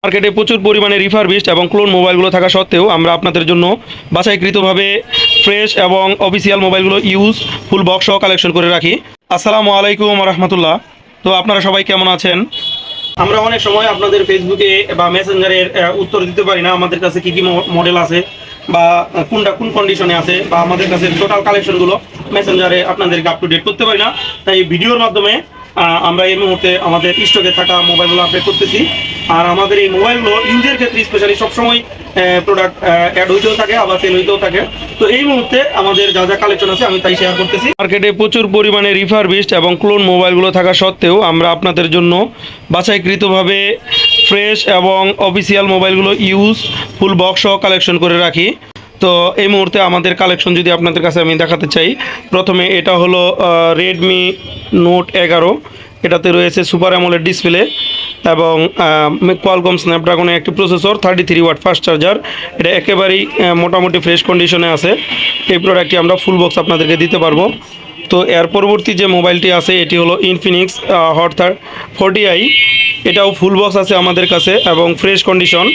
মার্কেটে প্রচুর পরিমাণে রিফারবিশড এবং ক্লোন মোবাইলগুলো থাকা সত্ত্বেও আমরা আপনাদের জন্য বাছাইকৃতভাবে ফ্রেশ এবং অফিসিয়াল মোবাইলগুলো ইউজ ফুল বক্স সহ কালেকশন করে রাখি। আসসালামু আলাইকুম রহমতুল্লাহ। তো আপনারা সবাই কেমন আছেন? আমরা অনেক সময় আপনাদের ফেসবুকে বা মেসেঞ্জারের উত্তর দিতে পারি না আমাদের কাছে কী কী মডেল আছে বা কোনটা কোন কন্ডিশনে আছে বা আমাদের কাছে টোটাল কালেকশনগুলো মেসেঞ্জারে আপনাদেরকে আপ টু ডেট করতে পারি না। তাই ভিডিওর মাধ্যমে আমরা এই মুহূর্তে আমাদের স্টকে থাকা মোবাইলগুলো আপডেট করতেছি। আর আমাদের এই মোবাইলগুলো ইউজের ক্ষেত্রে স্পেশালি সবসময় প্রোডাক্ট অ্যাড হইতেও থাকে, আবার সেল হইতেও থাকে। তো এই মুহূর্তে আমাদের যা যা কালেকশন আছে আমি তাই শেয়ার করতেছি। মার্কেটে প্রচুর পরিমাণে রিফারবিশড এবং ক্লোন মোবাইলগুলো থাকা সত্ত্বেও আমরা আপনাদের জন্য বাছাইকৃতভাবে ফ্রেশ এবং অফিসিয়াল মোবাইলগুলো ইউজ ফুল বক্স সহ কালেকশন করে রাখি। তো এই মুহূর্তে আমাদের কালেকশন যদি আপনাদের কাছে আমি দেখাতে চাই, প্রথমে এটা হলো রেডমি নোট 11। এটাতে রয়েছে সুপার অ্যামোলেড ডিসপ্লে এবং কোয়ালকম স্ন্যাপড্রাগনের একটি প্রসেসর, 33 ওয়াট ফাস্ট চার্জার। এটা একেবারেই মোটামুটি ফ্রেশ কন্ডিশনে আছে। এই প্রোডাক্টটি আমরা ফুল বক্স আপনাদেরকে দিতে পারবো। তো এর পরবর্তী যে মোবাইলটি আছে এটি হলো ইনফিনিক্স হট 40i। এটাও ফুল বক্স আছে আমাদের কাছে এবং ফ্রেশ কন্ডিশন।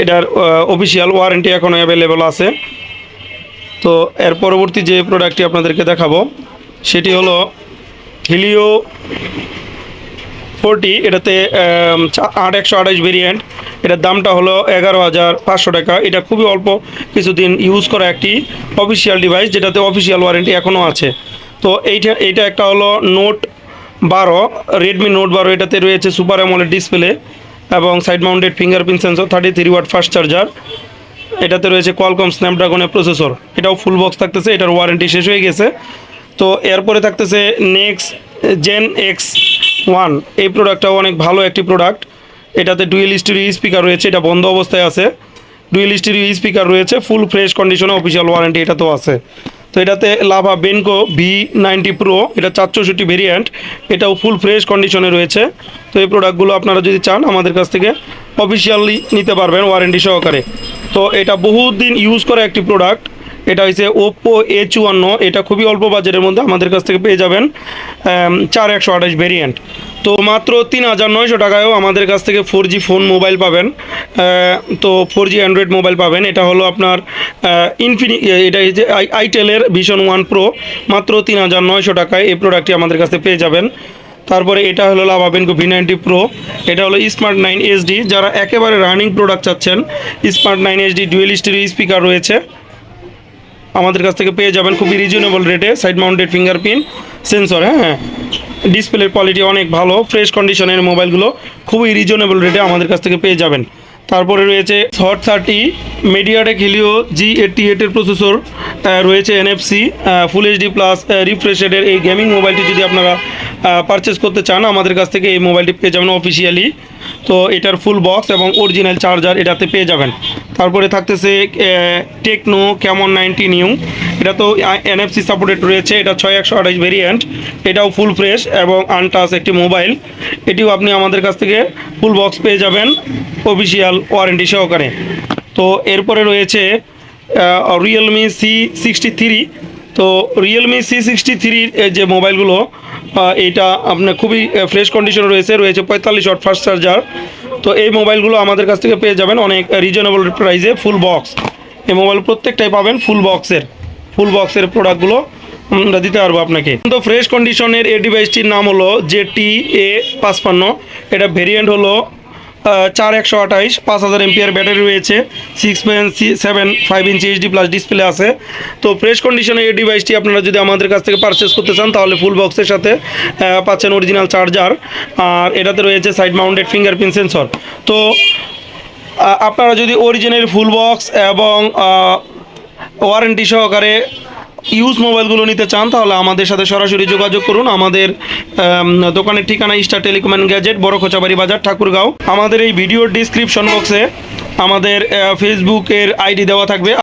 এটার অফিসিয়াল ওয়ারেন্টি এখনও অ্যাভেলেবল আছে। তো এর পরবর্তী যে প্রোডাক্টটি আপনাদেরকে দেখাবো সেটি হলো হিলিও 40। এটাতে 8128 ভেরিয়েন্ট। এটার দামটা হলো 11,500 টাকা। এটা খুবই অল্প কিছুদিন ইউজ করা একটি অফিসিয়াল ডিভাইস, যেটাতে অফিসিয়াল ওয়ারেন্টি এখনও আছে। তো এইটা একটা হলো নোট 12, রেডমি নোট 12। এটাতে রয়েছে সুপার অ্যামোলেড ডিসপ্লে এবং side mounted fingerprint sensor, 33 watt fast charger. এটাতে রয়েছে কোয়ালকম স্ন্যাপড্রাগনের প্রসেসর। এটাও ফুল বক্স থাকতেছে, এটার ওয়ারেন্টি শেষ হয়ে গেছে। তো এরপরে থাকতেছে নেক্সট জেন X1। এই প্রোডাক্টটাও অনেক ভালো একটি প্রোডাক্ট। এটাতে ডুয়েল স্টিরিও স্পিকার রয়েছে, এটা বন্ধ অবস্থায় আছে। ডুয়েল স্টিরিও স্পিকার রয়েছে, ফুল ফ্রেশ কন্ডিশনে, অফিসিয়াল ওয়ারেন্টি এটাতেও আছে। তো এটাতে লাভা বেনকো V90 প্রো, এটা 464 ভেরিয়েন্ট। এটাও ফুল ফ্রেশ কন্ডিশনে রয়েছে। তো এই প্রোডাক্টগুলো আপনারা যদি চান আমাদের কাছ থেকে অফিসিয়ালি নিতে পারবেন ওয়ারেন্টি সহকারে। তো এটা বহুত দিন ইউজ করা একটি প্রোডাক্ট। এটা হচ্ছে ওপ্পো A54। এটা খুবই অল্প বাজেটের মধ্যে আমাদের কাছ থেকে পেয়ে যাবেন 4128 ভেরিয়েন্ট। তো মাত্র 3900 টাকায়ও আমাদের কাছ থেকে 4G ফোন মোবাইল পাবেন। তো 4G অ্যান্ড্রয়েড মোবাইল পাবেন। এটা হলো আপনার এটা হচ্ছে আইটেলের ভিশন 1 প্রো, মাত্র 3900 টাকায় এই প্রোডাক্টটি আমাদের কাছে পেয়ে যাবেন। তারপরে এটা হলো লাভা বেনকো V90 প্রো। এটা হলো স্মার্ট 9 HD। যারা একেবারে রানিং প্রোডাক্ট চাচ্ছেন, smart 9 HD dual stereo speaker রয়েছে, আমাদের কাছ থেকে পেয়ে যাবেন খুবই রিজনেবল রেটে। সাইড মাউন্টেড ফিঙ্গারপ্রিন্ট সেন্সর, হ্যাঁ, ডিসপ্লের কোয়ালিটি অনেক ভালো, ফ্রেশ কন্ডিশনের মোবাইলগুলো খুবই রিজনেবল রেটে আমাদের কাছ থেকে পেয়ে যাবেন। তারপরে রয়েছে হট 30 মিডিয়াটেক হিলিও G88 এর প্রসেসর, রয়েছে NFC ফুল HD প্লাস রিফ্রেশ রেটের। এই গেমিং মোবাইলটি যদি আপনারা পারচেস করতে চান আমাদের কাছ থেকে এই মোবাইলটি পেয়ে যাবেন অফিসিয়ালি। তো এটার ফুল বক্স এবং অরিজিনাল চার্জার এটাতে পেয়ে যাবেন। তারপরে থাকতেছে টেকনো ক্যামন 90 নিউ। এটা তো NFC সাপোর্টেড রয়েছে। এটা 6128 ভেরিয়েন্ট। এটাও ফুল ফ্রেশ এবং আনটাচ একটি মোবাইল। এটিও আপনি আমাদের কাছ থেকে ফুল বক্স পেয়ে যাবেন অফিসিয়াল ওয়ারেন্টি সহকারে। তো এরপরে রয়েছে রিয়েলমি C63। তো রিয়েলমি C63 যে মোবাইলগুলো, এইটা আপনার খুবই ফ্রেশ কন্ডিশনে রয়েছে 45 ওয়াট ফাস্ট চার্জার। তো এই মোবাইলগুলো আমাদের কাছ থেকে পেয়ে যাবেন অনেক রিজনেবল প্রাইসে ফুল বক্স। এই মোবাইল প্রত্যেকটাই পাবেন ফুল বক্সের প্রোডাক্টগুলো আমরা দিতে পারবো আপনাকে। তো ফ্রেশ কন্ডিশনের এই ডিভাইসটির নাম হলো ZTE55। এটা ভেরিয়েন্ট হলো 4128, 5000 এমপিআর ব্যাটারি রয়েছে, 6.75 ইঞ্চি HD প্লাস ডিসপ্লে আছে। তো ফ্রেশ কন্ডিশনে এই ডিভাইসটি আপনারা যদি আমাদের কাছ থেকে পারচেস করতে চান তাহলে ফুল বক্সের সাথে পাচ্ছেন অরিজিনাল চার্জার। আর এটাতে রয়েছে সাইড মাউন্টেড ফিঙ্গারপ্রিন্ট সেন্সর। তো আপনারা যদি অরিজিনাল ফুল বক্স এবং ওয়ারেন্টি সহকারে ইউজ মোবাইলগুলো নিতে চান তাহলে আমাদের সাথে সরাসরি যোগাযোগ করুন। আমাদের দোকানের ঠিকানা স্টার টেলিকম অ্যান্ড গ্যাজেট, বড় খোঁচাবাড়ি বাজার, ঠাকুরগাঁও। আমাদের এই ভিডিওর ডিসক্রিপশন বক্সে আমাদের ফেসবুকের আইডি দেওয়া থাকবে।